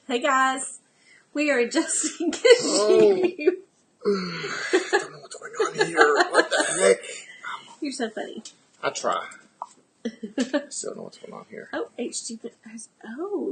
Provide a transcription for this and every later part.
Hey guys, we are adjusting you. I don't know what's going on here. What the heck? You're so funny. I try. I still don't know what's going on here. Oh,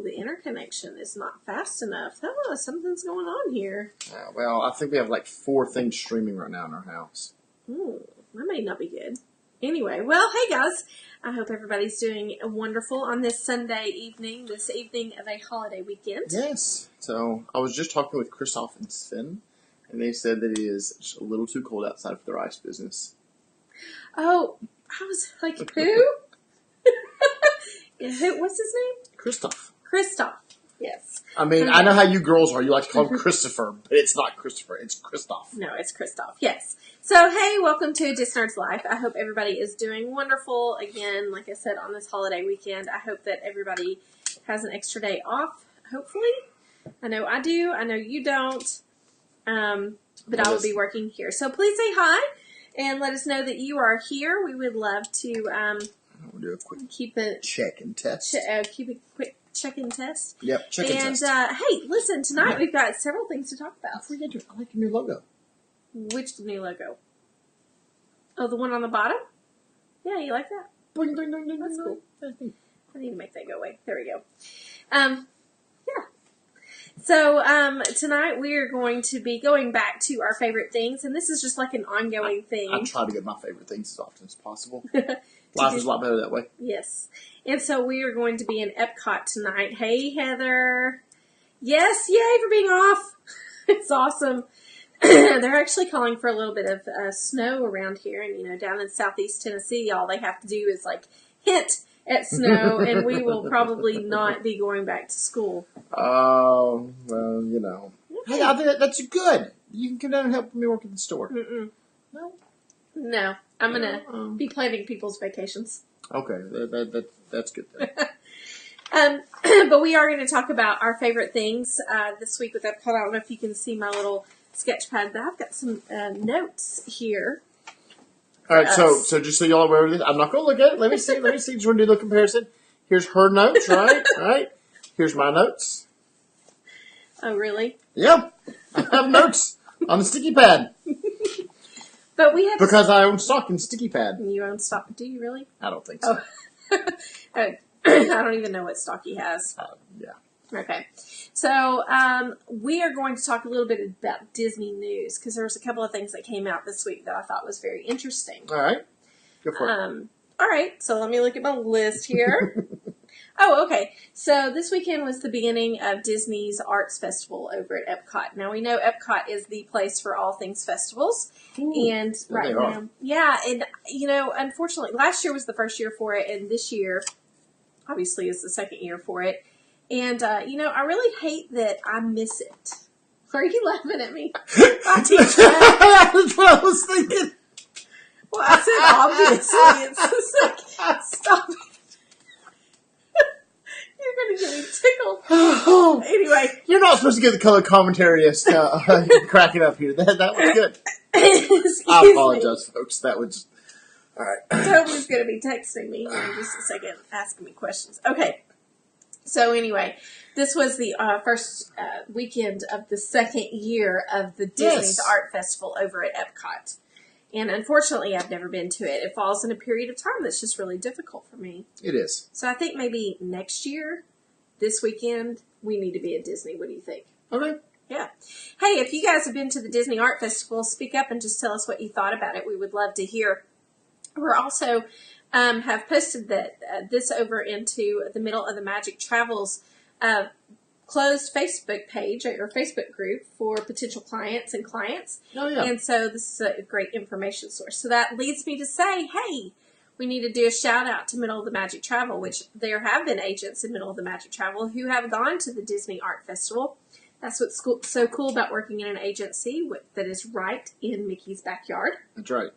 the interconnection is not fast enough. Oh, something's going on here. Well, I think we have like 4 things streaming right now in our house. That may not be good. Anyway, well, hey guys. I hope everybody's doing wonderful on this Sunday evening, this evening of a holiday weekend. Yes. So, I was just talking with Christoph and Sven, and they said that it is just a little too cold outside for their ice business. Oh, I was like, who? What's his name? Christoph. Christoph. Yes. I mean, I know how you girls are. You like to call him Christopher, but it's not Christopher. It's Christoph. No, it's Christoph. Yes. So, hey, welcome to DisNerd's Life. I hope everybody is doing wonderful. Again, like I said, on this holiday weekend, I hope that everybody has an extra day off, hopefully. I know I do. I know you don't. But I will be working here. So, please say hi and let us know that you are here. We would love to We'll do a quick keep a check and test. Keep a quick check-in test. Yep, check and test. And, hey, listen, tonight we've got several things to talk about. Before you get to it, I like your new logo. Which new logo? Oh, the one on the bottom? Yeah, you like that? Boing, boing, boing, boing, That's boing. cool. I need to make that go away. There we go. Yeah. So, tonight we are going to be going back to our favorite things, and this is just like an ongoing thing. I try to get my favorite things as often as possible. Life is a lot better that way. Yes. And so we are going to be in Epcot tonight. Hey, Heather. Yes, yay for being off. It's awesome. They're actually calling for a little bit of snow around here. And, down in southeast Tennessee, all they have to do is, hint at snow, and we will probably not be going back to school. Oh, well, Hey, I think that's good. You can come down and help me work at the store. Mm-mm. No? No. I'm going to be planning people's vacations. Okay, that's good then. But we are going to talk about our favorite things this week with Epcot. I don't know if you can see my little sketch pad, but I've got some notes here. All right, so just so y'all are aware of this, I'm not going to look at it. Let me see. Just want to do the comparison. Here's her notes, right? Right. Here's my notes. Oh, really? Yep. I have notes on the sticky pad. But we have because I own stock in sticky pad. You own stock? Do you really? I don't think so. Oh. I don't even know what stock he has. Yeah. Okay. So, we are going to talk a little bit about Disney news, because there was a couple of things that came out this week that I thought was very interesting. All right. Go for it. All right. So, let me look at my list here. Oh, okay. So, this weekend was the beginning of Disney's Arts Festival over at Epcot. Now, we know Epcot is the place for all things festivals. Ooh, and right now, yeah, and, unfortunately, last year was the first year for it, and this year, obviously, is the second year for it. And, I really hate that I miss it. Are you laughing at me? I teach that. That's what I was thinking. Well, I said obviously. It's just like, stop it. You're going to get me tickled. Anyway. You're not supposed to get the color commentary cracking up here. That was good. I apologize, folks. That was... All right. Toby's going to be texting me here in just a second, asking me questions. Okay. So anyway, this was the first weekend of the second year of the Disney's Art Festival over at Epcot. And unfortunately, I've never been to it. It falls in a period of time that's just really difficult for me. It is. So I think maybe next year, this weekend, we need to be at Disney. What do you think? Okay. Yeah. Hey, if you guys have been to the Disney Art Festival, speak up and just tell us what you thought about it. We would love to hear. We're also... have posted that this over into the Middle of the Magic Travels closed Facebook page or Facebook group for potential clients and clients. Oh, yeah. And so this is a great information source. So that leads me to say, hey, we need to do a shout out to Middle of the Magic Travel, which there have been agents in Middle of the Magic Travel who have gone to the Disney Art Festival. That's what's so cool about working in an agency that is right in Mickey's backyard. That's right.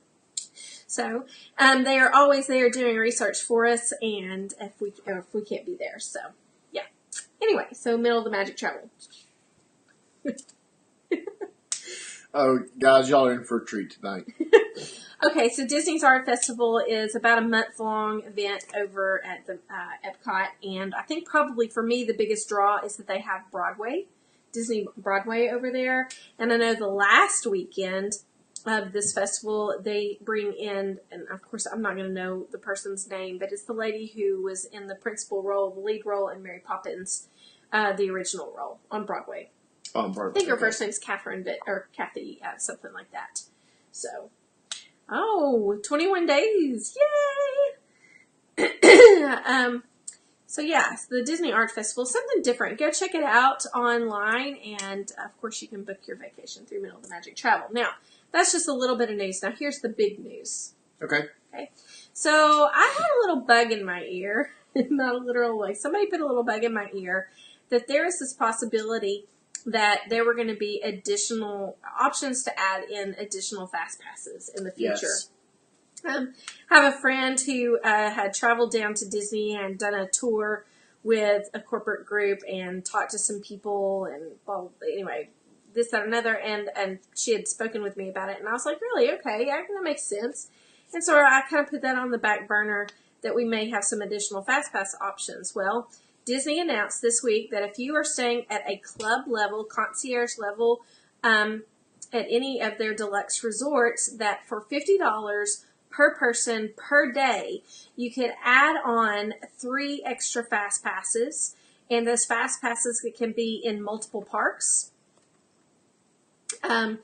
So, they are always there doing research for us, and if we can't be there, so, yeah. Anyway, so Middle of the Magic Travel. Oh, guys, y'all are in for a treat tonight. Okay, so Disney's Art Festival is about a month-long event over at the Epcot, and I think probably for me the biggest draw is that they have Broadway, Disney Broadway over there. And I know the last weekend of this festival, they bring in, and of course I'm not going to know the person's name, but it's the lady who was in the principal role, the lead role in Mary Poppins, the original role on Broadway. On Broadway. I think her first name's Catherine, or Kathy, something like that. So, 21 days, yay! So yeah, so the Disney Art Festival is something different. Go check it out online, and of course you can book your vacation through Middle of the Magic Travel. Now, that's just a little bit of news. Now here's the big news. Okay. So I had a little bug in my ear, not a literal like somebody put a little bug in my ear, that there is this possibility that there were going to be additional options to add in additional fast passes in the future. Yes. I have a friend who had traveled down to Disney and done a tour with a corporate group and talked to some people and, well, anyway, this, that, and another, and she had spoken with me about it, and I was like, really? Okay, yeah, that makes sense. And so I kind of put that on the back burner that we may have some additional FastPass options. Well, Disney announced this week that if you are staying at a club level, concierge level, at any of their deluxe resorts, that for $50 per person per day, you could add on 3 extra fast passes, and those fast passes can be in multiple parks. Or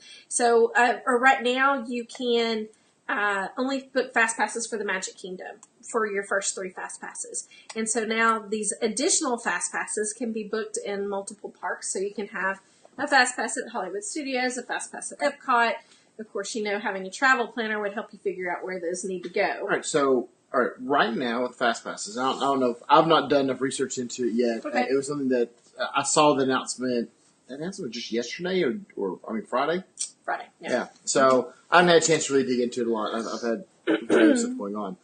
right now you can only book fast passes for the Magic Kingdom for your first 3 fast passes, and so now these additional fast passes can be booked in multiple parks. So you can have a fast pass at Hollywood Studios, a fast pass at Epcot. Of course, having a travel planner would help you figure out where those need to go. All right, so right now with fast passes, I don't know if I've not done enough research into it yet. Okay. It was something that I saw the announcement. The announcement was just yesterday, or Friday. Friday. Yeah. So I haven't had a chance to really dig into it a lot. I've had various stuff going on.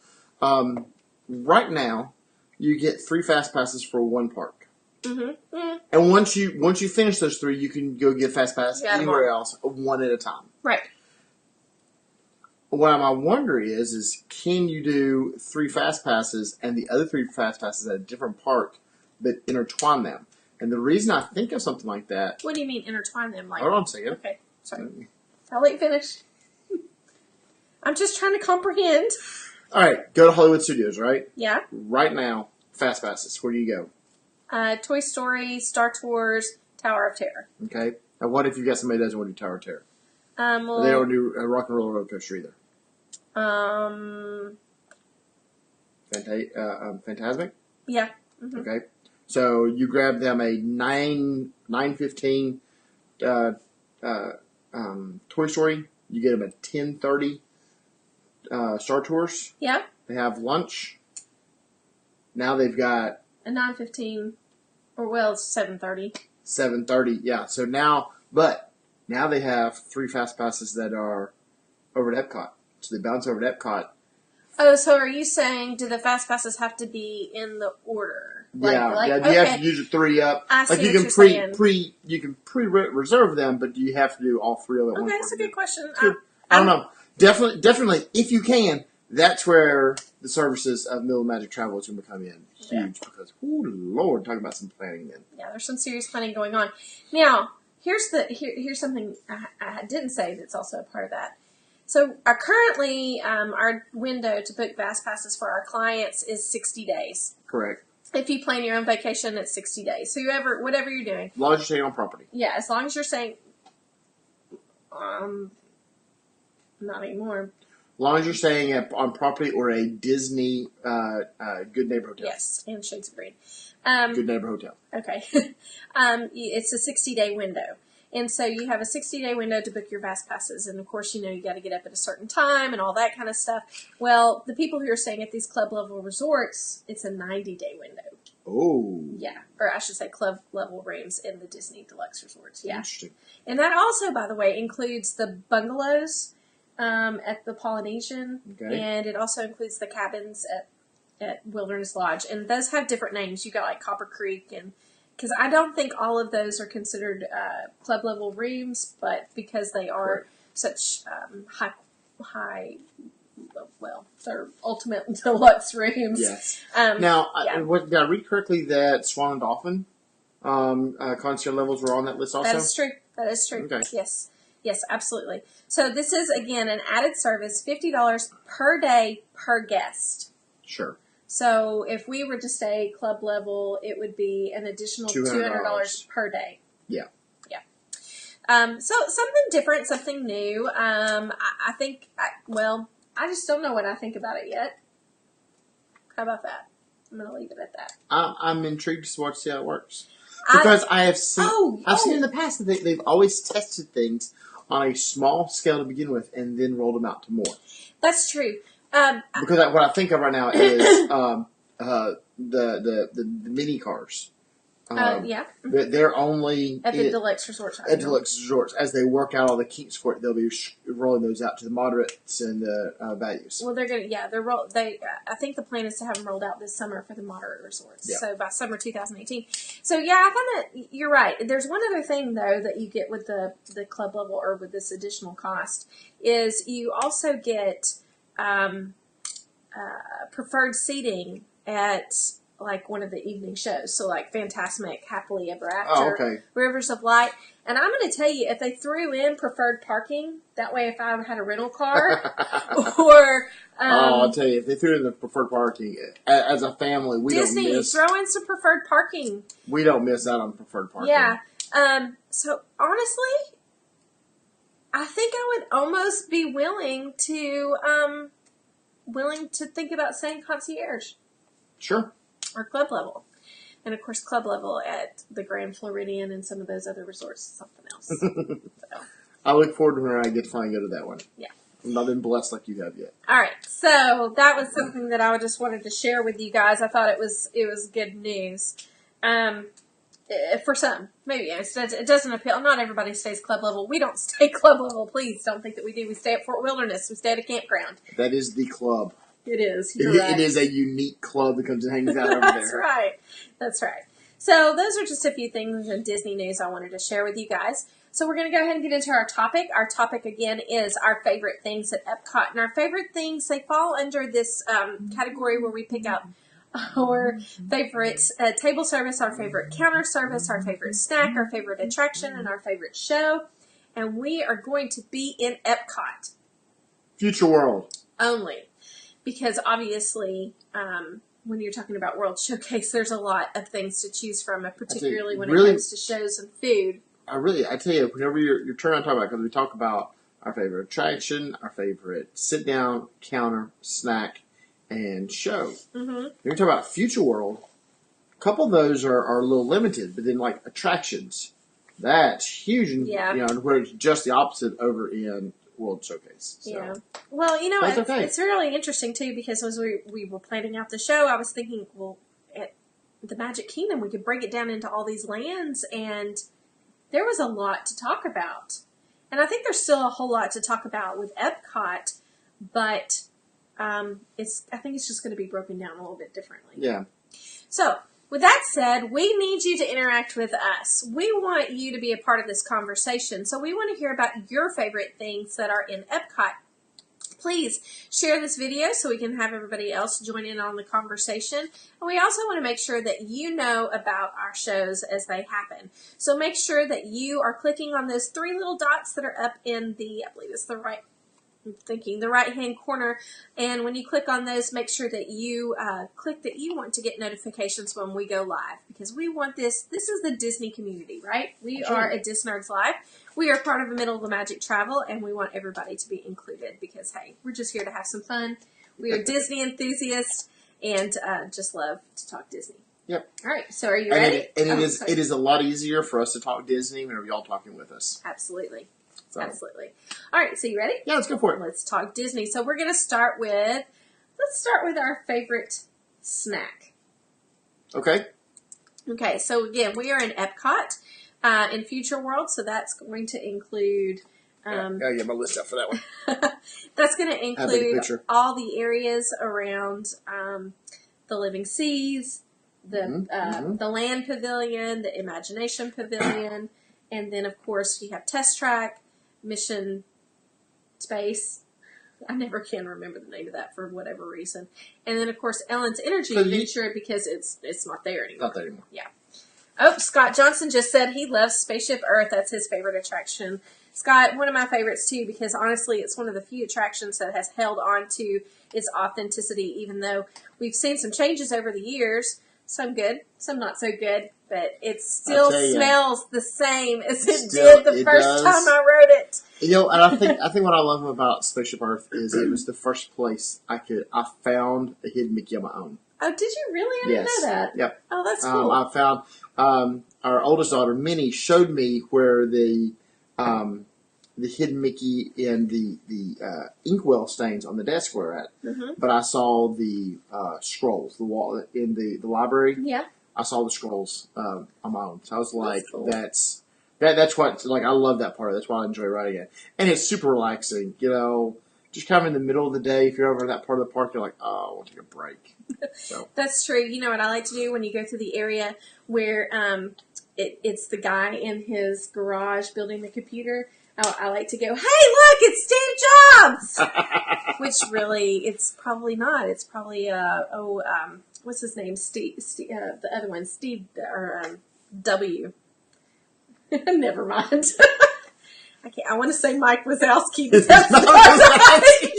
Right now, you get 3 fast passes for 1 park. Mm-hmm. Mm. And once you finish those 3, you can go get fast pass anywhere else, 1 at a time. Right. What I wonder is can you do 3 fast passes and the other 3 fast passes at a different park, but intertwine them? And the reason I think of something like that. What do you mean intertwine them? Like, hold on a second. Okay, sorry. I'll let you finish. I'm just trying to comprehend. All right, go to Hollywood Studios, right? Yeah. Right now, fast passes. Where do you go? Toy Story, Star Tours, Tower of Terror. Okay. Now, what if you got somebody that doesn't want to do Tower of Terror? Well, they don't do a Rock and Roller Roller Coaster either. Fantasmic? Yeah. Mm-hmm. Okay. So you grab them a 9:15 Toy Story. You get them a 10:30 Star Tours. Yeah. They have lunch. Now they've got a 9:15, or well, it's 7:30. 7:30. Yeah. So now they have 3 fast passes that are over at Epcot. So they bounce over at Epcot. Oh, so are you saying do the fast passes have to be in the order? You have to use your 3 up. I see you what can you're saying. you can pre-reserve them, but you have to do all 3 of them. Okay, that's a good question. I don't know. Definitely, if you can, that's where the services of Middle Magic Travel is going to come in huge because, oh Lord, talk about some planning then. Yeah, there's some serious planning going on. Now, here's something I didn't say that's also a part of that. So currently, our window to book fast passes for our clients is 60 days. Correct. If you plan your own vacation, it's 60 days. So whatever you're doing. As long as you're staying on property. Yeah, as long as you're staying. Not anymore. As long as you're staying on property or a Disney Good Neighbor Hotel. Yes, and Shades of Green. Good Neighbor Hotel. Okay. It's a 60-day window. And so you have a 60-day window to book your fast passes. And, of course, you got to get up at a certain time and all that kind of stuff. Well, the people who are staying at these club-level resorts, it's a 90-day window. Oh. Yeah. Or I should say club-level rooms in the Disney Deluxe Resorts. Yeah. Interesting. And that also, by the way, includes the bungalows at the Polynesian. Okay. And it also includes the cabins at Wilderness Lodge. And those have different names. You got, like, Copper Creek and... Because I don't think all of those are considered club-level rooms, but because they are such high, well, they're ultimate deluxe rooms. Yes. Yeah. Did I read correctly that Swan and Dolphin concierge levels were on that list also? That is true. That is true. Okay. Yes. Yes, absolutely. So this is, again, an added service, $50 per day per guest. Sure. So if we were to stay club level, it would be an additional $200 per day. Yeah. Yeah. So something different, something new. I think, I just don't know what I think about it yet. How about that? I'm going to leave it at that. I'm intrigued to see how it works. Because I have seen, I've seen in the past that they've always tested things on a small scale to begin with, and then rolled them out to more. That's true. Because what I think of right now is the mini cars. Yeah. They're only At the deluxe resorts. At deluxe resorts, as they work out all the kinks for it, they'll be rolling those out to the moderates and the values. Well, they're gonna. Yeah, I think the plan is to have them rolled out this summer for the moderate resorts. Yeah. So by summer 2018. So yeah, I kind of. You're right. There's one other thing though that you get with the club level or with this additional cost is you also get preferred seating at like one of the evening shows. So like Fantasmic, Happily Ever After, Rivers of Light. And I'm going to tell you, if they threw in preferred parking, that way if I had a rental car or... I'll tell you, if they threw in the preferred parking, as a family, we don't miss... Disney, throw in some preferred parking. We don't miss out on preferred parking. Yeah. So honestly, I think I would almost be willing to think about saying concierge. Sure. Or club level. And, of course, club level at the Grand Floridian and some of those other resorts is something else. So. I look forward to when I get to finally go to that one. Yeah. I've not been blessed like you have yet. All right. So that was something that I just wanted to share with you guys. I thought it was good news. For some. Maybe it doesn't appeal. Not everybody stays club level. We don't stay club level. Please don't think that we do. We stay at Fort Wilderness. We stay at a campground. That is the club. It is. You're right. It is a unique club that comes and hangs out over That's there. right. That's right. So those are just a few things in Disney news I wanted to share with you guys. So we're going to go ahead and get into our topic. Our topic, again, is our favorite things at Epcot. And our favorite things, they fall under this category where we pick out our favorite table service, our favorite counter service, our favorite snack, our favorite attraction, and our favorite show. And we are going to be in Epcot. Future World. Only. Because obviously, when you're talking about World Showcase, there's a lot of things to choose from, particularly when it comes to shows and food. I tell you, whenever you're turning on talking about, because we talk about our favorite attraction, our favorite sit-down, counter, snack, and show. Mm-hmm. When you're talking about Future World, a couple of those are a little limited, but then like attractions, that's huge. And, where it's just the opposite over in World Showcase. So. Yeah. Well, it's really interesting too, because as we were planning out the show, I was thinking, well, at the Magic Kingdom, we could break it down into all these lands, and there was a lot to talk about. And I think there's still a whole lot to talk about with Epcot, but I think it's just going to be broken down a little bit differently. Yeah. So, with that said, we need you to interact with us. We want you to be a part of this conversation. So we want to hear about your favorite things that are in Epcot. Please share this video so we can have everybody else join in on the conversation. And we also want to make sure that you know about our shows as they happen. So make sure that you are clicking on those three little dots that are up in the, I believe it's the right-hand corner. And when you click on those, make sure that you click that you want to get notifications when we go live, because we want this is the Disney community, right? We are at DisNerd's Live. We are part of the Middle of the Magic Travel, and we want everybody to be included because, hey, we're just here to have some fun. We are Disney enthusiasts and just love to talk Disney. Yep. All right, so are you ready? It is a lot easier for us to talk Disney whenever y'all talking with us. Absolutely. So. Absolutely. All right, so you ready? Yeah, let's go for it. Let's talk Disney. So we're going to start with our favorite snack. Okay. Okay, so again, we are in Epcot in Future World, so that's going to include... gotta get my list out for that one. That's going to include all the areas around the Living Seas, the Land Pavilion, the Imagination Pavilion, and then, of course, you have Test Track, Mission Space, I never can remember the name of that for whatever reason. And then, of course, Ellen's Energy So Adventure because it's not there anymore. Not there anymore. Yeah. Oh, Scott Johnson just said he loves Spaceship Earth. That's his favorite attraction. Scott, one of my favorites too, because honestly, it's one of the few attractions that has held on to its authenticity, even though we've seen some changes over the years. Some good, some not so good, but it still smells the same as it did the first time I rode it. You know, and I think what I love about Spaceship Earth is it was the first place I found a hidden Mickey on my own. Oh, did you really? I didn't know that. Yep. Oh, that's cool. I found our oldest daughter, Minnie, showed me where the hidden Mickey and the inkwell stains on the desk were at. Mm-hmm. But I saw the scrolls, the wall in the library. Yeah. I saw the scrolls on my own. So I was like, cool. that's what, like, I love that part. That's why I enjoy riding it. And it's super relaxing, you know. Just kind of in the middle of the day, if you're over in that part of the park, you're like, oh, I want to take a break. So. That's true. You know what I like to do when you go through the area where it's the guy in his garage building the computer? I like to go, hey, look, it's Steve Jobs! Which really, it's probably not. It's probably, what's his name? Steve the other one, Steve, or W. Never mind. I want to say Mike Wazowski, but that's not right.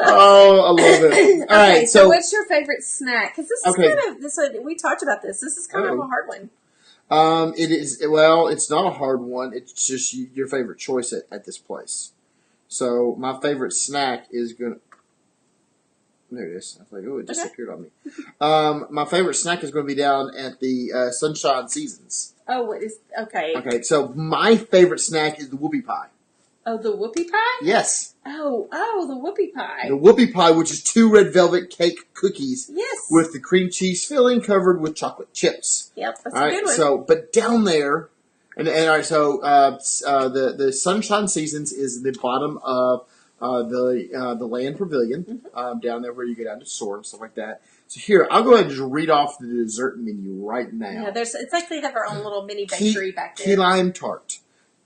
Oh, I love it. All right, so what's your favorite snack? Because this is kind of, we talked about this. This is kind of a hard one. It is, well, it's not a hard one. It's just your favorite choice at this place. So my favorite snack is going to, there it is. I was like, oh, it disappeared on me. My favorite snack is going to be down at the Sunshine Seasons. Oh, what is, okay. Okay, so my favorite snack is the whoopie pie. Oh, the whoopie pie? Yes. Oh, the whoopie pie. The whoopie pie, which is 2 red velvet cake cookies. Yes. With the cream cheese filling covered with chocolate chips. Yep, that's a good one. So, but down there, and all right, so the Sunshine Seasons is the bottom of the Land Pavilion, down there where you go down to Soar and stuff like that. So here, I'll go ahead and just read off the dessert menu right now. Yeah, it's like they have our own little mini bakery back there. Key lime tart,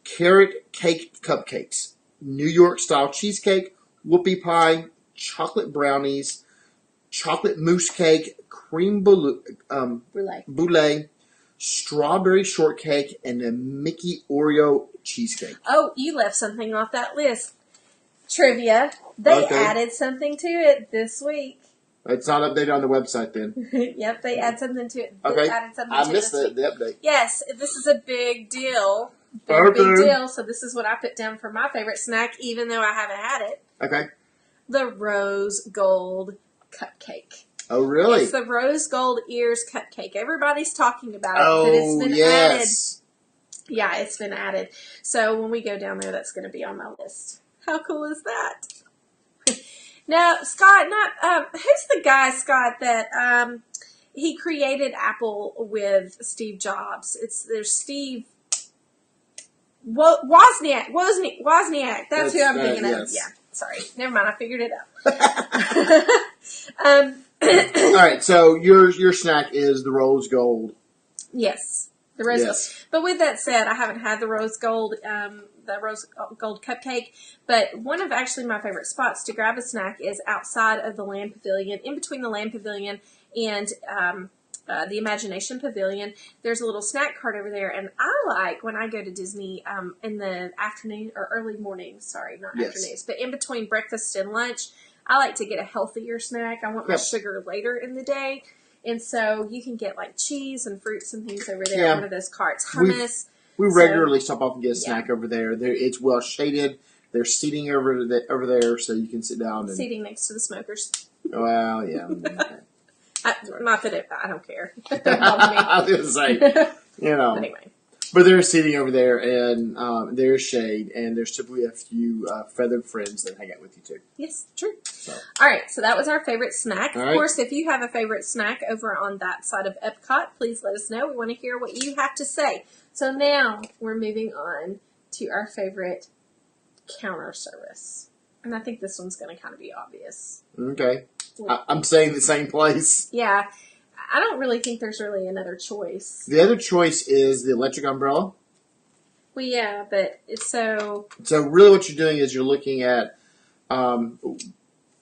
carrot cake cupcakes, New York style cheesecake, whoopie pie, chocolate brownies, chocolate mousse cake, cream brulee, strawberry shortcake, and a Mickey Oreo cheesecake. Oh, you left something off that list. Trivia. They added something to it this week. It's not updated on the website then. Yep, they added something to it. Okay, I missed the update. Yes, this is a big deal. Big deal. So this is what I put down for my favorite snack, even though I haven't had it. Okay. The rose gold cupcake. Oh, really? It's the rose gold ears cupcake. Everybody's talking about it, but it's been added. Yeah, it's been added. So when we go down there, that's going to be on my list. How cool is that? Now, Scott, who's the guy, Scott, that he created Apple with Steve Jobs? There's Steve Wozniak. That's who I'm thinking of. Yeah, sorry. Never mind. I figured it out. All right. So your snack is the rose gold. Yes, the rose gold. But with that said, I haven't had the rose gold cupcake. But one of actually my favorite spots to grab a snack is outside of the Land Pavilion, in between the Land Pavilion and the Imagination Pavilion. There's a little snack cart over there, and I like when I go to Disney in the afternoon or early mornings. Sorry, not afternoons, but in between breakfast and lunch, I like to get a healthier snack. I want my sugar later in the day, and so you can get like cheese and fruits and things over there. One of those carts, hummus. We regularly stop off and get a snack over there. It's well shaded. There's seating over there, so you can sit down. Seating next to the smokers. Well, yeah. Not that I don't care. I was going to say, Anyway. But there's seating over there, and there's shade, and there's typically a few feathered friends that hang out with you, too. Yes, true. So. All right, so that was our favorite snack. Of course, if you have a favorite snack over on that side of Epcot, please let us know. We want to hear what you have to say. So now we're moving on to our favorite counter service. And I think this one's going to kind of be obvious. Okay. I'm saying the same place. Yeah. I don't really think there's really another choice. The other choice is the electric umbrella. Well, yeah, but it's so... So really what you're doing is you're looking at The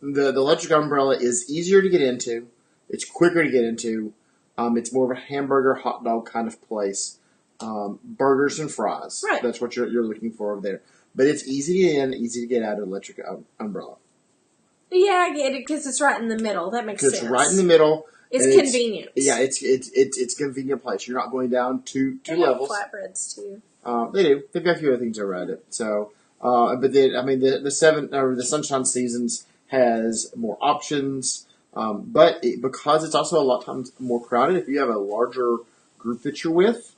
electric umbrella is easier to get into. It's quicker to get into. It's more of a hamburger, hot dog kind of place. Burgers and fries. Right. That's what you're looking for over there. But it's easy to get in, easy to get out of the electric umbrella. Yeah, I get it because it's right in the middle. That makes sense. It's right in the middle. It's convenient. It's a convenient place. You're not going down two levels. Flatbreads too. They do. They've got a few other things around it. So, but then the Sunshine Seasons has more options. But because it's also a lot of times more crowded, if you have a larger group that you're with,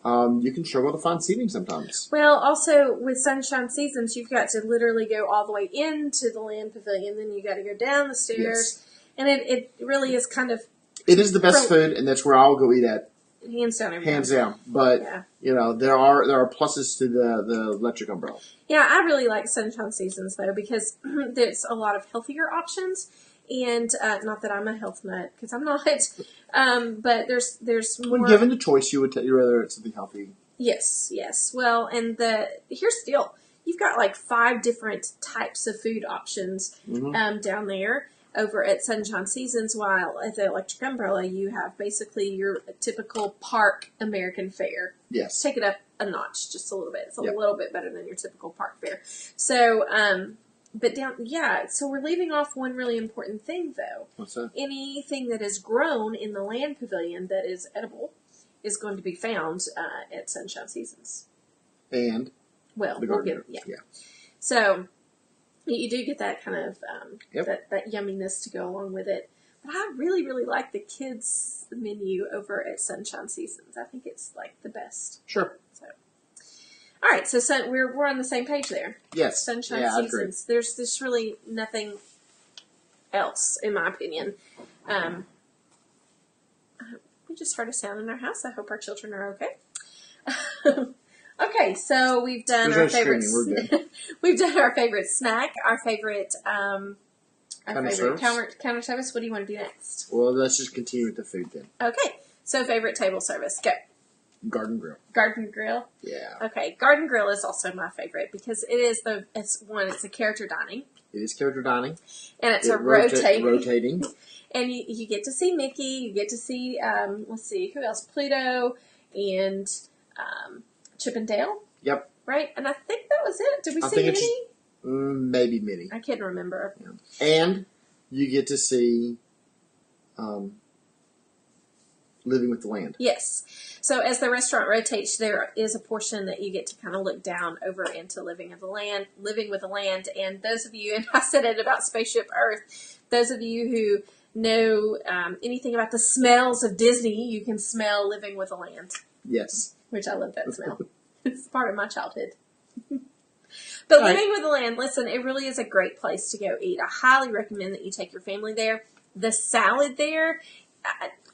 you can struggle to find seating sometimes. Well, also with Sunshine Seasons, you've got to literally go all the way into the Land Pavilion, then you got to go down the stairs, and it really is kind of. It is the best food, and that's where I'll go eat at. Hands down, every Hands time. down. But there are pluses to the electric umbrella. Yeah, I really like Sunshine Seasons though because there's a lot of healthier options. And not that I'm a health nut, because I'm not. But there's more. When given the choice, you would rather it's something healthy. Yes. Well, and here's the deal: you've got like 5 different types of food options down there over at Sunshine Seasons. While at the Electric Umbrella, you have basically your typical park American fare. Yes. Take it up a notch, just a little bit. It's a little bit better than your typical park fare. So. But so we're leaving off one really important thing, though. What's that? Anything that is grown in the Land Pavilion that is edible is going to be found at Sunshine Seasons. And? Well, the garden. Yeah. So, you do get that kind of, that yumminess to go along with it. But I really, really like the kids' menu over at Sunshine Seasons. I think it's, like, the best. Sure. So. All right, so we're on the same page there. Yes. Sunshine Seasons. There's just really nothing else, in my opinion. We just heard a sound in our house. I hope our children are okay. Okay, so we've done our favorite. We've done our favorite snack, our favorite counter service. What do you want to do next? Well, let's just continue with the food then. Okay, so favorite table service. Go. Garden grill. Garden grill? Yeah. Okay, garden grill is also my favorite because it's a character dining. It is character dining. And it's rotating. Rotating. And you get to see Mickey, you get to see, let's see, who else? Pluto and Chip and Dale. Yep. Right? And I think that was it. Did we see Minnie? Maybe Minnie. I can't remember. Yeah. And you get to see Living with the Land. Yes. So as the restaurant rotates, there is a portion that you get to kind of look down over into Living with the Land. And those of you, and I said it about Spaceship Earth, those of you who know anything about the smells of Disney, you can smell Living with the Land. Yes. Which I love that smell. It's part of my childhood. But Living with the Land, listen, it really is a great place to go eat. I highly recommend that you take your family there. The salad there,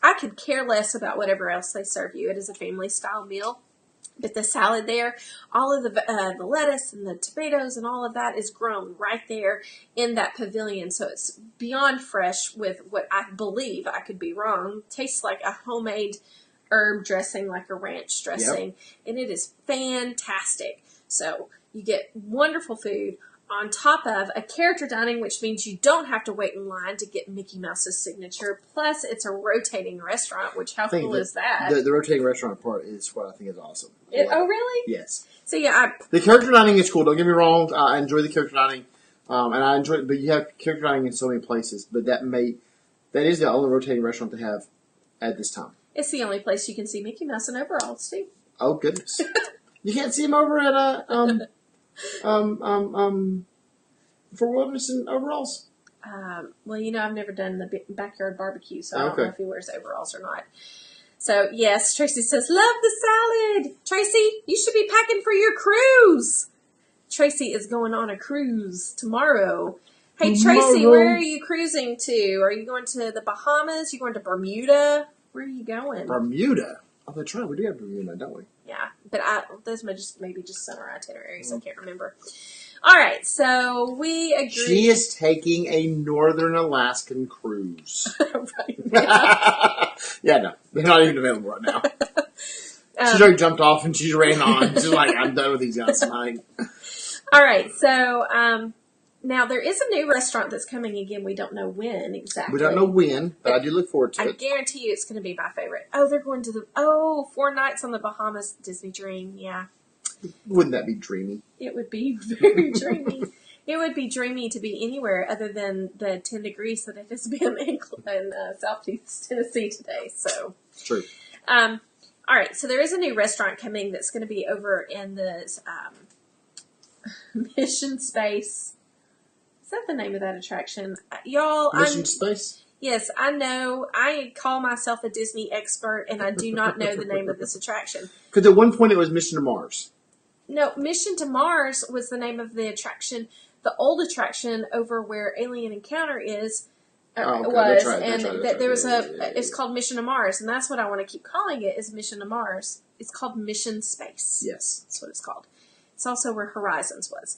I could care less about whatever else they serve you. It is a family-style meal. But the salad there, all of the lettuce and the tomatoes and all of that is grown right there in that pavilion. So it's beyond fresh with what I believe, I could be wrong, tastes like a homemade herb dressing, like a ranch dressing. Yep. And it is fantastic. So you get wonderful food on top of a character dining, which means you don't have to wait in line to get Mickey Mouse's signature. Plus, it's a rotating restaurant, which how cool is that? The rotating restaurant part is what I think is awesome. Oh, really? Yes. So, yeah. The character dining is cool. Don't get me wrong. I enjoy the character dining. And I enjoy it, but you have character dining in so many places. But that is the only rotating restaurant they have at this time. It's the only place you can see Mickey Mouse in overalls, too. Oh, goodness. You can't see him over at for wilderness and overalls? Well, I've never done the backyard barbecue, so I don't know if he wears overalls or not. So, yes, Tracy says, love the salad. Tracy, you should be packing for your cruise. Tracy is going on a cruise tomorrow. Hey, Tracy, where are you cruising to? Are you going to the Bahamas? You going to Bermuda? Where are you going? Bermuda? Oh, that's right. We do have Bermuda, don't we? Yeah, but those maybe just summer itineraries. I can't remember. All right, so we agree. She is taking a Northern Alaskan cruise. Right. Yeah, no, they're not even available right now. She's already jumped off and she's ran on. She's like, I'm done with these guys tonight. All right, so Now, there is a new restaurant that's coming again. We don't know when exactly. We don't know when, but I do look forward to it. I guarantee you it's going to be my favorite. Oh, they're going to 4 nights on the Bahamas Disney Dream. Yeah. Wouldn't that be dreamy? It would be very dreamy. It would be dreamy to be anywhere other than the 10 degrees that it has been in Southeast Tennessee today. So It's true. All right. So there is a new restaurant coming that's going to be over in the Mission Space. Is that the name of that attraction? Y'all, Mission Space? Yes, I know. I call myself a Disney expert, and I do not know the name of this attraction. Because at one point it was Mission to Mars. No, Mission to Mars was the name of the attraction. The old attraction over where Alien Encounter is was, there was it's called Mission to Mars, and that's what I want to keep calling it, is Mission to Mars. It's called Mission Space. Yes. That's what it's called. It's also where Horizons was.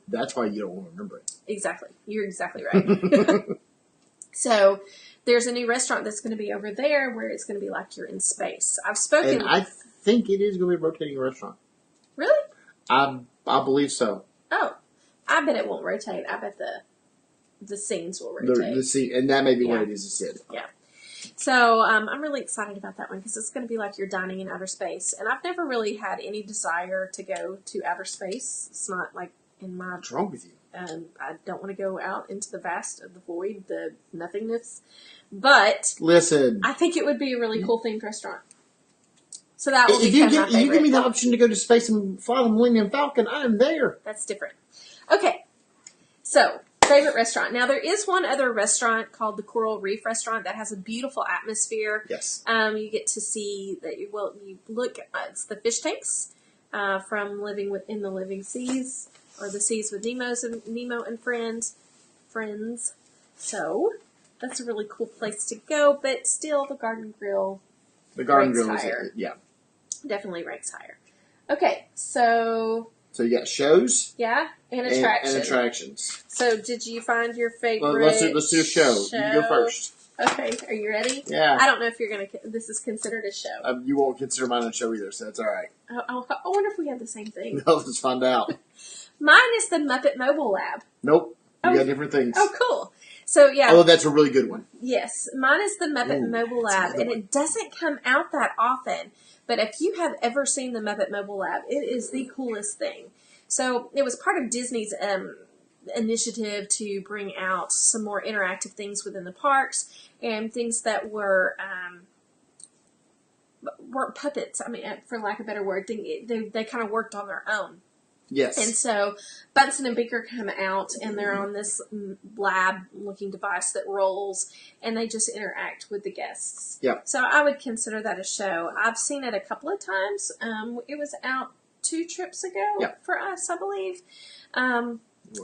That's why you don't want to remember it. Exactly. You're exactly right. So there's a new restaurant that's going to be over there where it's going to be like you're in space. I've spoken. And I think it is going to be a rotating restaurant. Really? I believe so. Oh, I bet it won't rotate. I bet the scenes will rotate. And that may be what it is instead. Yeah. So I'm really excited about that one because it's going to be like you're dining in outer space. And I've never really had any desire to go to outer space. It's not like in my... What's wrong with you? I don't want to go out into the vast of the void, the nothingness. But listen, I think it would be a really cool themed restaurant. So that would if be you give me the option to go to space and fly the Millennium Falcon, I am there. That's different. Okay, so favorite restaurant. Now there is one other restaurant called the Coral Reef Restaurant that has a beautiful atmosphere. Yes. You get to see that. You look. It's the fish tanks from Living Within the Living Seas, or the Seas with Nemo and Friends. So that's a really cool place to go. But still, the Garden Grill. The Garden Grill higher. Definitely ranks higher. Okay, so you got shows, and attractions. And attractions. So did you find your favorite? Well, let's do a show. You go first. Okay, are you ready? Yeah. I don't know if you're gonna. This is considered a show. You won't consider mine a show either, so that's all right. I wonder if we have the same thing. No, let's find out. Mine is the Muppet Mobile Lab. Nope, we got different things. Oh, cool. So yeah. Oh, that's a really good one. Yes, mine is the Muppet Mobile Lab, and it doesn't come out that often. But if you have ever seen the Muppet Mobile Lab, it is the coolest thing. So it was part of Disney's initiative to bring out some more interactive things within the parks and things that weren't puppets. I mean, for lack of a better word, they kind of worked on their own. Yes. And so Bunsen and Beaker come out, and they're on this lab-looking device that rolls, and they just interact with the guests. Yep. So I would consider that a show. I've seen it a couple of times. It was out 2 trips ago for us, I believe.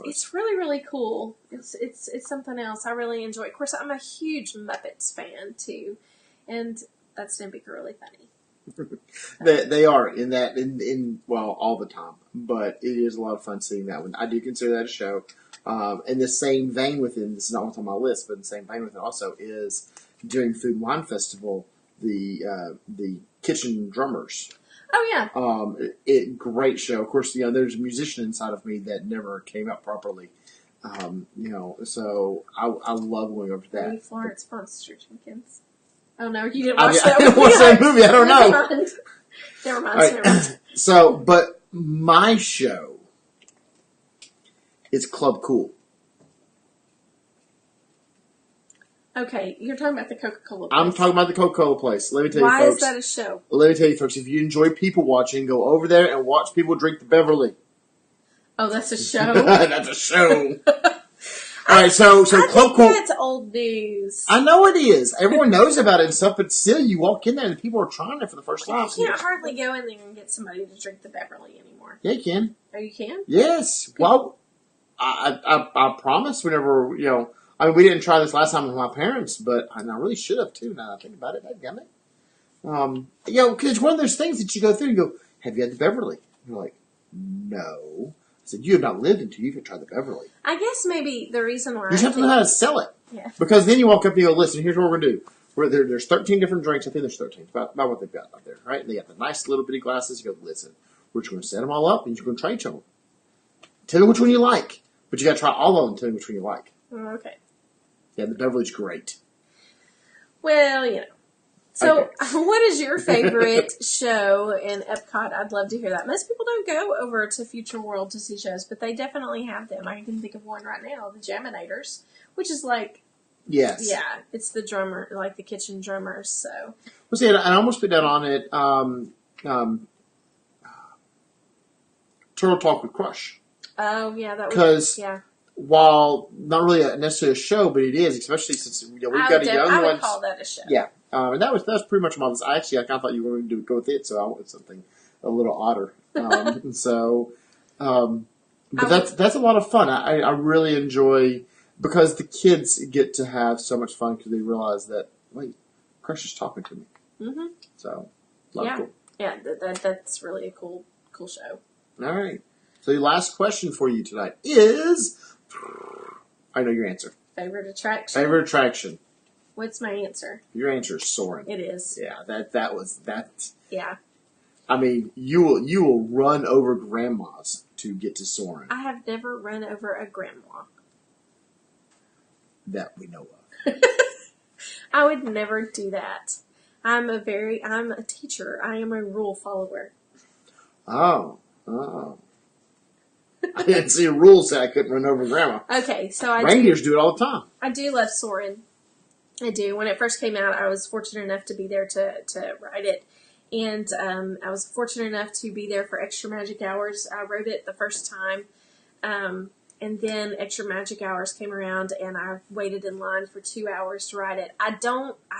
It's really, really cool. It's something else. I really enjoy it. Of course, I'm a huge Muppets fan, too. And that's going to be really funny. They are in all the time, but it is a lot of fun seeing that one. I do consider that a show. In the same vein with it, this is not what's on my list, but in the same vein with it also is during Food and Wine Festival, the Kitchen Drummers. Oh yeah. Great show. Of course, there's a musician inside of me that never came out properly. So I love going over to that. Maybe Florence Foster Jenkins. Oh no, you didn't watch that. I didn't watch that movie. I don't know. Never mind. So, but my show is Club Cool. Okay, you're talking about the Coca-Cola place. I'm talking about the Coca-Cola place. Let me tell you, folks. Why is that a show? Let me tell you, folks. If you enjoy people watching, go over there and watch people drink the Beverly. Oh, that's a show. That's a show. All right, so Club Cool. That's old news. I know it is. Everyone knows about it and stuff, but still, you walk in there and people are trying it for the first time. You can't hardly go in there and get somebody to drink the Beverly anymore. Yeah, you can. Oh, you can? Yes. Well, I promise whenever, I mean, we didn't try this last time with my parents, but I really should have too, now that I think about it. Dadgummit. Because it's one of those things that you go through and you go, have you had the Beverly? And you're like, no. I said, you have not lived until you've tried the Beverly. I guess maybe the reason why you just have to know how to sell it. Yeah. Because then you walk up and you go, listen, here's what we're going to do. There's 13 different drinks. I think there's 13. About what they've got out there, right? And they got the nice little bitty glasses. You go, listen, we're just going to set them all up and you're going to try each of them. Tell me which one you like. But you got to try all of them, tell me which one you like. Oh, okay. Yeah, the Beverly's great. Well, you know. So, Okay. What is your favorite show in Epcot? I'd love to hear that. Most people don't go over to Future World to see shows, but they definitely have them. I can think of one right now, the Jaminators, which is like, Yes. yeah, it's the drummer, like the kitchen drummers. So, Well, see, I almost put that on it. Turtle Talk with Crush. oh yeah, that was Because yeah. while not really necessarily a show, but it is, especially since we've got a young I would one. call that a show. Yeah, and that was pretty much my list. I kind of thought you were going to go with it, so I went with something a little odder. But that's a lot of fun. I really enjoy because the kids get to have so much fun because they realize that wait, Crush is talking to me. Mm-hmm. So, a lot of cool. Yeah, that's really a cool show. All right. So the last question for you tonight is, I know your answer. Favorite attraction? Favorite attraction. What's my answer? Your answer is Soarin'. It is. Yeah, that was. Yeah. I mean, you will run over grandmas to get to Soarin'. I have never run over a grandma. That we know of. I would never do that. I'm a teacher. I am a rule follower. Oh. I didn't see a rule say I couldn't run over grandma. Okay, so reindeers do it all the time. I do love Soarin'. I do. When it first came out, I was fortunate enough to be there to ride it. And I was fortunate enough to be there for Extra Magic Hours. I rode it the first time. And then Extra Magic Hours came around, and I waited in line for 2 hours to ride it. I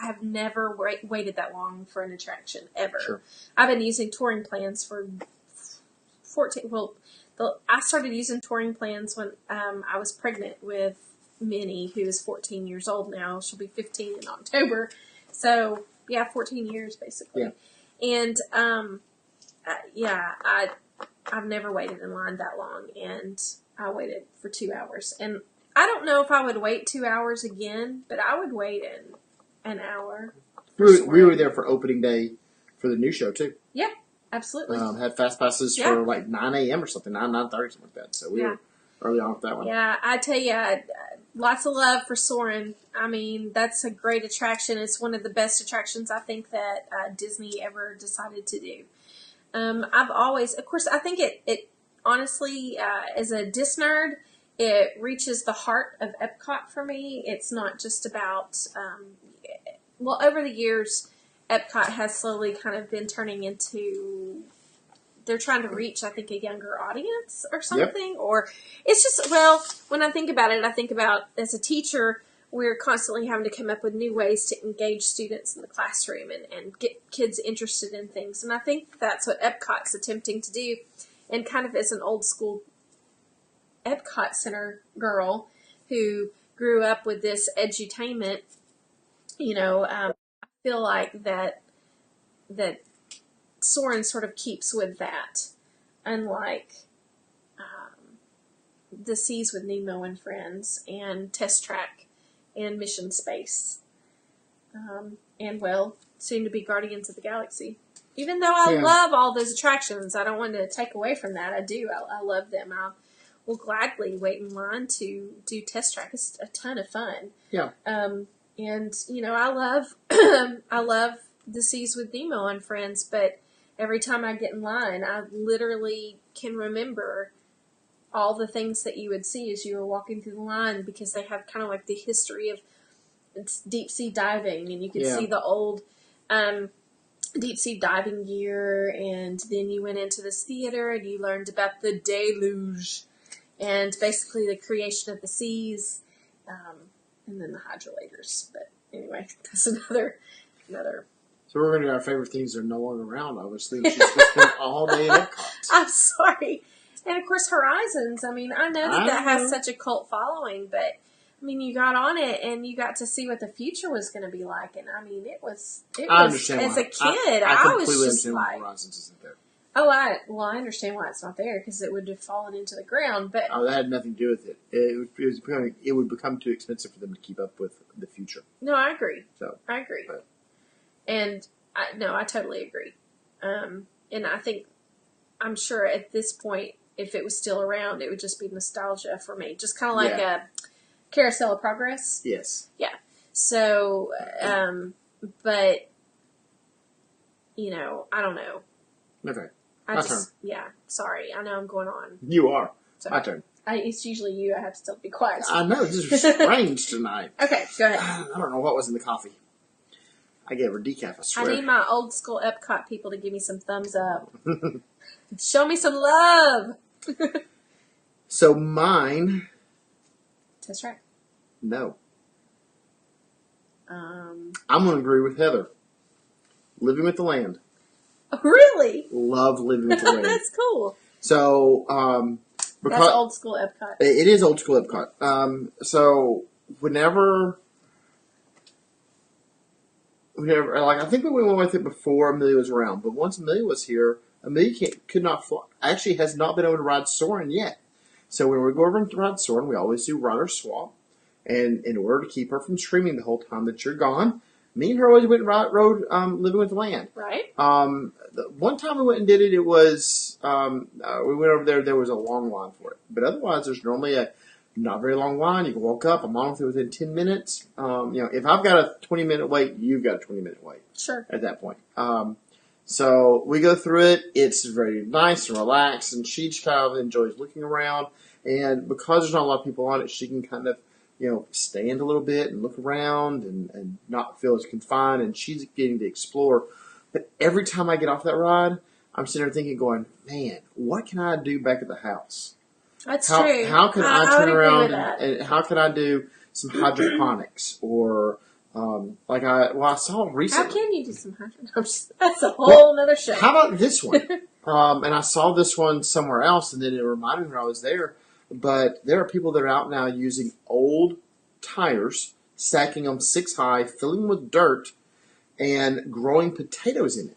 have never waited that long for an attraction, ever. Sure. I've been using touring plans for 14, I started using touring plans when I was pregnant with Minnie, who is 14 years old now. She'll be 15 in October. So, 14 years, basically. Yeah. And, I've never waited in line that long, and I waited for 2 hours. And I don't know if I would wait 2 hours again, but I would wait in an hour. We were there for opening day for the new show, too. Yeah, absolutely. Had fast passes for like 9 a.m. or something, 9:30, something like that. So we were early on with that one. Yeah, I tell you, lots of love for Soarin'. I mean, that's a great attraction. It's one of the best attractions I think that Disney ever decided to do. I've always, of course, I think it honestly, as a DisNerd, it reaches the heart of Epcot for me. It's not just about, over the years, Epcot has slowly kind of been turning into, they're trying to reach, I think, a younger audience or something. Yep. Or it's just, when I think about it, I think about, as a teacher, we're constantly having to come up with new ways to engage students in the classroom and get kids interested in things. And I think that's what Epcot's attempting to do. And kind of as an old school Epcot Center girl who grew up with this edutainment, I feel like that Soarin' sort of keeps with that. Unlike The Seas with Nemo and Friends and Test Track and Mission Space. And, soon to be Guardians of the Galaxy. Even though I love all those attractions, I don't want to take away from that. I do. I love them. I will gladly wait in line to do Test Track. It's a ton of fun. Yeah. And, I love I love The Seas with Nemo and Friends, but every time I get in line, I literally can remember all the things that you would see as you were walking through the line, because they have kind of like the history of deep sea diving, and you can see the old deep sea diving gear, and then you went into this theater and you learned about the deluge and basically the creation of the seas, and then the hydrolators. But anyway, that's another. So we're going to do our favorite things that are no longer around, obviously. She's going to spend all day at Epcot. I'm sorry. And, of course, Horizons. I mean, I know that has such a cult following, but, I mean, you got on it and you got to see what the future was going to be like. And, I mean, it was I understand as why. a kid, I was just like, Horizons isn't there. Oh, I understand why it's not there, because it would have fallen into the ground. But that had nothing to do with it. It would become too expensive for them to keep up with the future. No, I agree. So I agree. And I totally agree. And I think, I'm sure at this point, if it was still around, it would just be nostalgia for me. Just kind of like a Carousel of Progress. Yes. Yeah. So, but, you know, I don't know. Okay. My turn. Yeah. Sorry. I know I'm going on. You are. So, my turn. It's usually you. I have to still be quiet. I know. This is strange tonight. Okay. Go ahead. I don't know what was in the coffee. I gave her decaf, I swear. I need my old school Epcot people to give me some thumbs up. Show me some love. So mine. Test Track. No. I'm going to agree with Heather. Living with the Land. Really? Love Living with the Land. That's cool. So, because that's old school Epcot. It is old school Epcot. So whenever, like, I think we went with it before Amelia was around, but once Amelia was here, Amelia could not fly. Actually, has not been able to ride Soarin' yet. So when we go over and ride Soarin', we always do rider swap. And in order to keep her from screaming the whole time that you're gone, me and her always went and rode Living with the Land. Right. One time we went and did it, it was, we went over there was a long line for it. But otherwise, there's normally a not very long line. You can walk up. I'm on with it within 10 minutes. If I've got a 20-minute wait, you've got a 20-minute wait. Sure. At that point. So we go through it. It's very nice and relaxed, and she just kind of enjoys looking around. And because there's not a lot of people on it, she can kind of, stand a little bit and look around and not feel as confined, and she's getting to explore. But every time I get off that ride, I'm sitting there thinking, going, man, what can I do back at the house? That's true. How can I turn around and how can I do some hydroponics or I saw recently. How can you do some hydroponics? That's a whole other show. How about this one? And I saw this one somewhere else, and then it reminded me when I was there. But there are people that are out now using old tires, stacking them 6 high, filling them with dirt, and growing potatoes in it.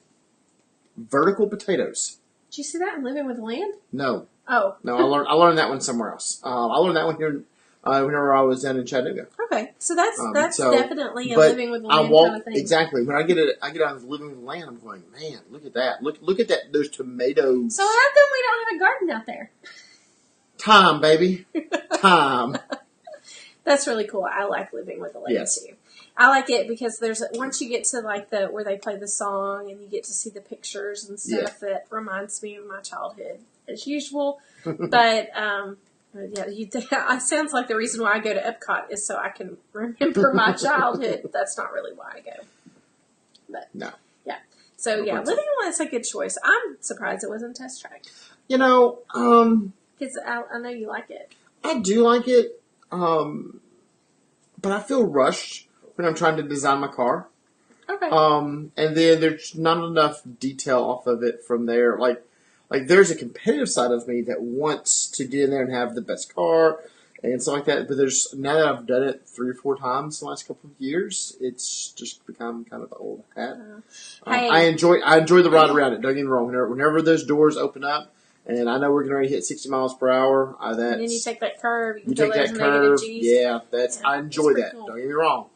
Vertical potatoes. Did you see that in Living with the Land? No. Oh. No, I learned that one somewhere else. I learned that one here whenever I was down in Chattanooga. Okay, so that's definitely a Living with the Land kind of thing. Exactly. When I get out of Living with the Land, I'm going, man, look at that. Look at that. Those tomatoes. So how come we don't have a garden out there? Time, baby. Time. That's really cool. I like Living with the Land too. I like it because once you get to like where they play the song and you get to see the pictures and stuff, that reminds me of my childhood as usual. But it sounds like the reason why I go to Epcot is so I can remember my childhood. That's not really why I go. But no. Yeah. So Living with the Land's a good choice. I'm surprised it wasn't Test Track. Because I know you like it. I do like it, but I feel rushed when I'm trying to design my car. Okay. And then there's not enough detail off of it from there. Like there's a competitive side of me that wants to get in there and have the best car and stuff like that. But now that I've done it 3 or 4 times in the last couple of years, it's just become kind of an old hat. I enjoy the ride around it. Don't get me wrong. Whenever those doors open up, and I know we're going to hit 60 miles per hour. And then you take that curve. You take that curve. Yeah, I enjoy that. Cool. Don't get me wrong.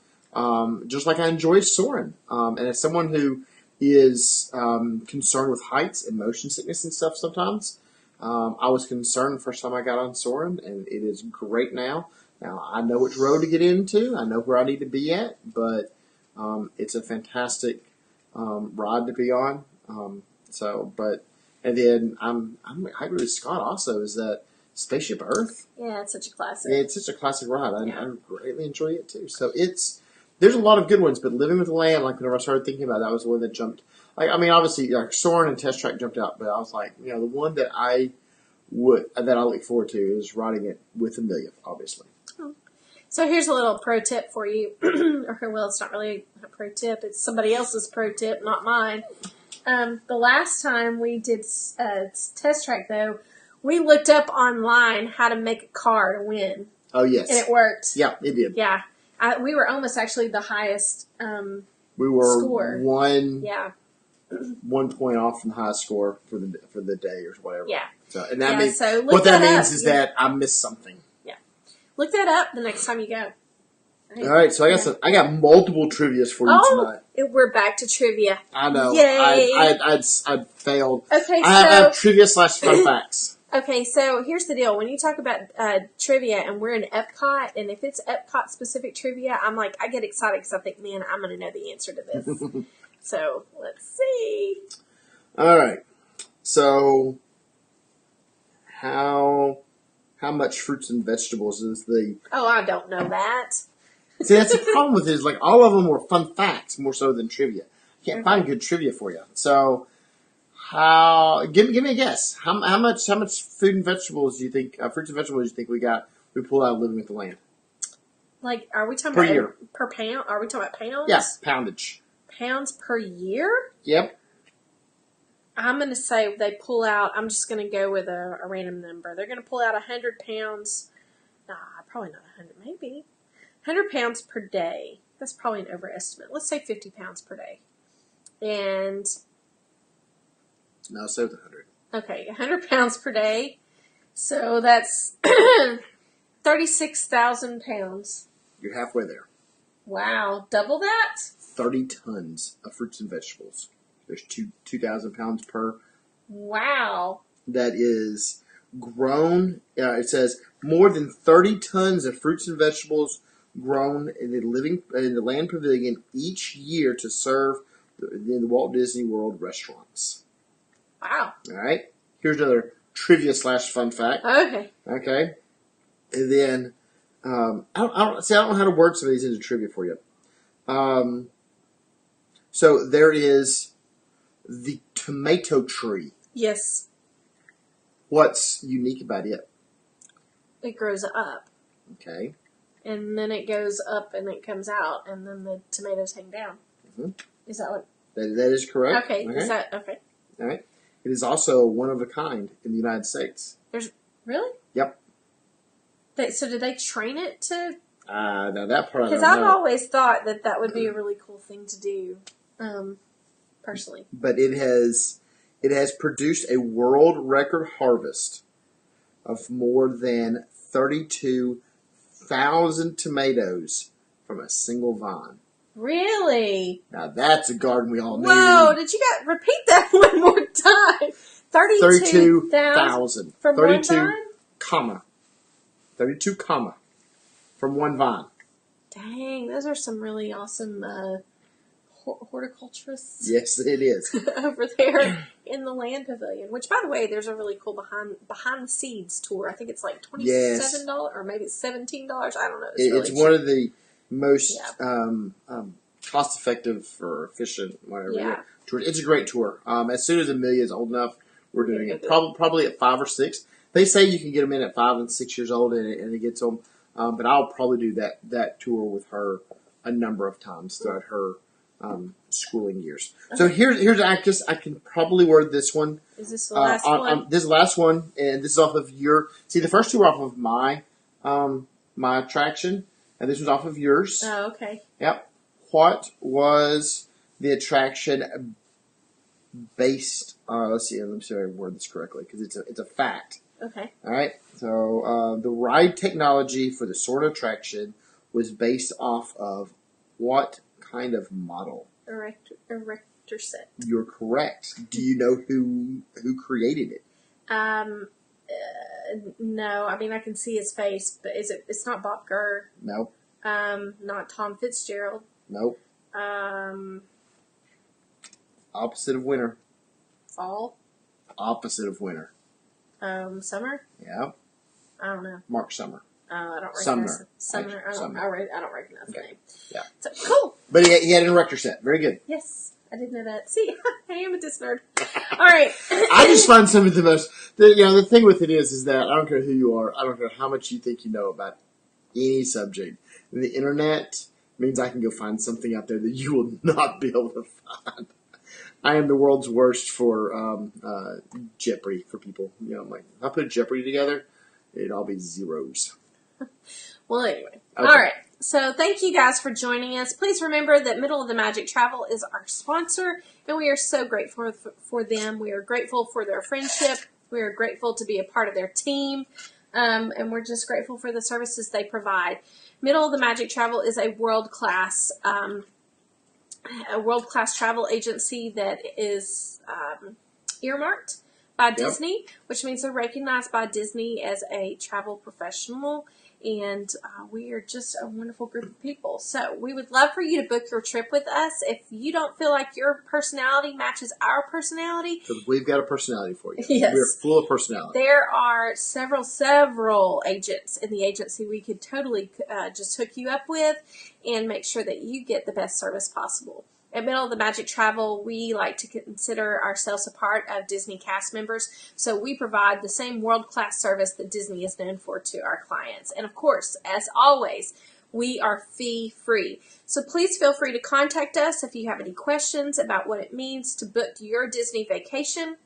Just like I enjoy soaring. And as someone who is concerned with heights and motion sickness and stuff sometimes, I was concerned the first time I got on soaring, and it is great now. Now, I know which road to get into. I know where I need to be at, but it's a fantastic ride to be on. And then I agree with Scott also, is that Spaceship Earth. Yeah, it's such a classic. It's such a classic ride. I greatly enjoy it too. So there's a lot of good ones, but Living with the Land, like whenever I started thinking about it, that was the one that jumped. Obviously, like Soarin' and Test Track jumped out, but I was like, the one that I look forward to is riding it with Amelia, obviously. Oh. So here's a little pro tip for you. Well, it's not really a pro tip. It's somebody else's pro tip, not mine. The last time we did Test Track, though, we looked up online how to make a car to win. Oh, yes. And it worked. Yeah, it did. Yeah. We were almost actually the highest we were score. One point off from the highest score for the day or whatever. Yeah. So, and that means, so what that means is that I missed something. Yeah. Look that up the next time you go. All right, so I got multiple trivias for you tonight. We're back to trivia. I know. Yay! I'd failed. Okay, I have trivia / fun facts. Okay, so here's the deal. When you talk about trivia and we're in Epcot, and if it's Epcot-specific trivia, I'm like, I get excited because I think, man, I'm going to know the answer to this. So, let's see. All right. So, how much fruits and vegetables is the... Oh, I don't know that. See, that's the problem with it, is like all of them were fun facts more so than trivia. You can't find good trivia for you. So, give me a guess. How much food and vegetables do you think, fruits and vegetables do you think we pull out of Living with the Land? Like, are we talking per about year? Per pound? Are we talking about pounds? Yes, poundage. Pounds per year? Yep. I'm going to say they pull out, I'm just going to go with a random number. They're going to pull out 100 pounds. Nah, probably not 100, maybe. 100 pounds per day. That's probably an overestimate. Let's say 50 pounds per day. And... No, so 100. Okay, 100 pounds per day. So that's 36,000 pounds. You're halfway there. Wow, double that? 30 tons of fruits and vegetables. There's 2,000 pounds per. Wow. That is grown. It says more than 30 tons of fruits and vegetables grown in the Land Pavilion each year to serve in the Walt Disney World restaurants. Wow. All right. Here's another trivia / fun fact. Okay. Okay. And then I don't know how to word some of these into trivia for you. So there is the tomato tree. Yes. What's unique about it? It grows up. Okay. And then it goes up and it comes out, and then the tomatoes hang down. Mm-hmm. Is that what? That is correct. Okay. Is that okay? All right. It is also one of a kind in the United States. Really? Yep. So did they train it to? Now that part I don't know. Because I've always thought that would be a really cool thing to do, personally. But it has produced a world record harvest of more than 32,000 tomatoes from a single vine. Really? Now that's a garden we all need. Whoa! Did you repeat that one more time? 32,000 from 32, one vine? 32 comma from one vine. Dang, those are some really awesome horticulturists. Yes, it is. Over there in the Land Pavilion. Which, by the way, there's a really cool behind the scenes tour. I think it's like $27 or maybe it's $17. I don't know. It's one of the most cost effective or efficient, whatever. Yeah. Tours. It's a great tour. As soon as Amelia is old enough, we're doing it. Probably at 5 or 6. They say you can get them in at 5 and 6 years old, and it gets them. But I'll probably do that tour with her a number of times throughout her schooling years. Okay. So here's I can probably word this one. Is this the last one? This is the last one, and this is off of your. See, the first two were off of my attraction, and this was off of yours. Oh, okay. Yep. What was the attraction based? Let's see. Let me see if I word this correctly because it's a fact. Okay. All right. So the ride technology for the Soarin' attraction was based off of what kind of model? Erector set. You're correct. Do you know who created it? No. I mean, I can see his face, but it's not Bob Gurr. Nope. Not Tom Fitzgerald. Nope. Opposite of winter. Fall. Opposite of winter. Summer. Yeah. I don't know. Mark Summer. I don't recognize Summer. I don't recognize the name. Yeah. So, cool. But he had an erector set. Very good. Yes. I didn't know that. See, I am a DisNerd. All right. I just find some of the most... The thing with it is that I don't care who you are. I don't care how much you think you know about any subject. The internet means I can go find something out there that you will not be able to find. I am the world's worst for Jeopardy for people. I'm like, if I put Jeopardy together, it'd all be zeros. Well, anyway. Okay. All right. So thank you guys for joining us. Please remember that Middle of the Magic Travel is our sponsor, and we are so grateful for them. We are grateful for their friendship. We are grateful to be a part of their team, and we're just grateful for the services they provide. Middle of the Magic Travel is a world-class travel agency that is earmarked by Disney, which means they're recognized by Disney as a travel professional. And we are just a wonderful group of people. So we would love for you to book your trip with us. If you don't feel like your personality matches our personality, because we've got a personality for you. Yes. We're full of personality. There are several agents in the agency we could totally just hook you up with and make sure that you get the best service possible. At Middle of the Magic Travel, we like to consider ourselves a part of Disney cast members, so we provide the same world-class service that Disney is known for to our clients. And of course, as always, we are fee-free. So please feel free to contact us if you have any questions about what it means to book your Disney vacation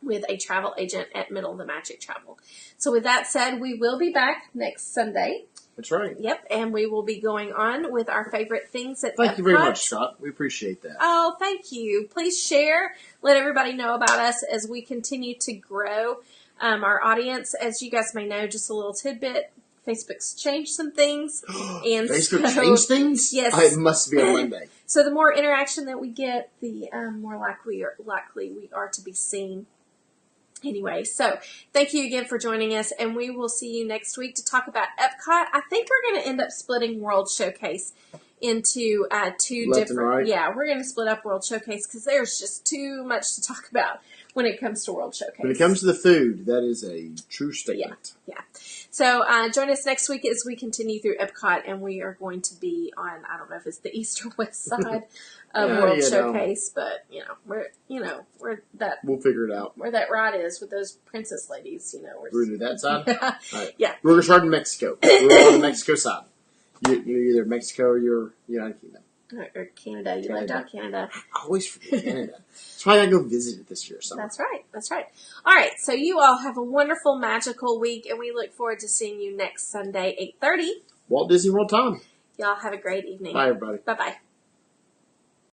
with a travel agent at Middle of the Magic Travel. So with that said, we will be back next Sunday. That's right. Yep, and we will be going on with our favorite things at Thank Epcot. you very much, Scott. We appreciate that. Oh, thank you. Please share. Let everybody know about us as we continue to grow our audience. As you guys may know, just a little tidbit, Facebook's changed some things. And Facebook changed things? Yes. It must be on Monday. So the more interaction that we get, the more likely we are to be seen. Anyway, so thank you again for joining us, and we will see you next week to talk about Epcot. I think we're going to end up splitting World Showcase into two Left different. and right? Yeah, we're going to split up World Showcase because there's just too much to talk about when it comes to World Showcase. When it comes to the food, that is a true statement. Yeah. So join us next week as we continue through Epcot, and we are going to be on, I don't know if it's the east or west side of World Showcase, but we're that. We'll figure it out. Where that ride is with those princess ladies, We're going to do that side? Yeah. All right. Yeah. We're going to start in Mexico. We're on the Mexico side. You're either Mexico or you're United Kingdom. Or Canada. You left out Canada. I always forget Canada. That's why I got to go visit it this year. That's right. That's right. All right. So you all have a wonderful, magical week, and we look forward to seeing you next Sunday, 8:30. Walt Disney World time. Y'all have a great evening. Bye, everybody. Bye-bye.